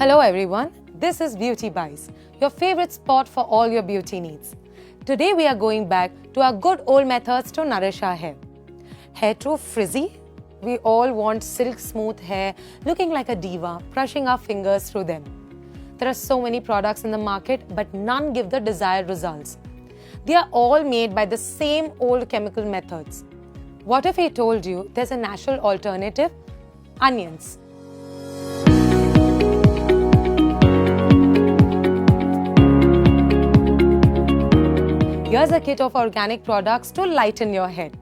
Hello everyone, this is Beauty Buys, your favorite spot for all your beauty needs. Today we are going back to our good old methods to nourish our hair. Hair too frizzy? We all want silk smooth hair looking like a diva, brushing our fingers through them. There are so many products in the market, but none give the desired results. They are all made by the same old chemical methods. What if I told you there's a natural alternative? Onions. Here's a kit of organic products to lighten your head.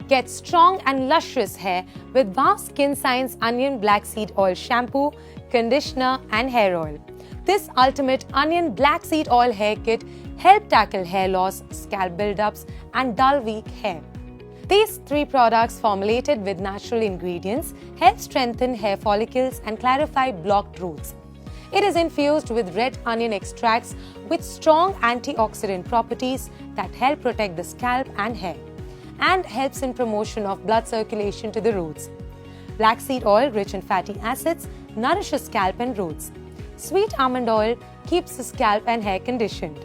Get strong and luscious hair with Vast Skin Science Onion Black Seed Oil Shampoo, Conditioner and Hair Oil. This ultimate onion black seed oil hair kit helps tackle hair loss, scalp buildups and dull weak hair. These three products formulated with natural ingredients help strengthen hair follicles and clarify blocked roots. It is infused with red onion extracts with strong antioxidant properties that help protect the scalp and hair and helps in promotion of blood circulation to the roots. Black seed oil, rich in fatty acids, nourishes scalp and roots. Sweet almond oil keeps the scalp and hair conditioned.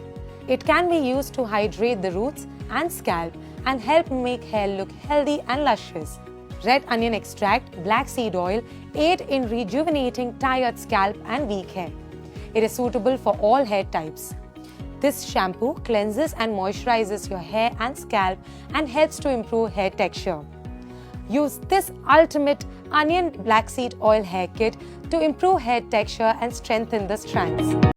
It can be used to hydrate the roots and scalp and help make hair look healthy and luscious. Red onion extract, black seed oil aid in rejuvenating tired scalp and weak hair. It is suitable for all hair types. This shampoo cleanses and moisturizes your hair and scalp and helps to improve hair texture. Use this ultimate onion black seed oil hair kit to improve hair texture and strengthen the strands.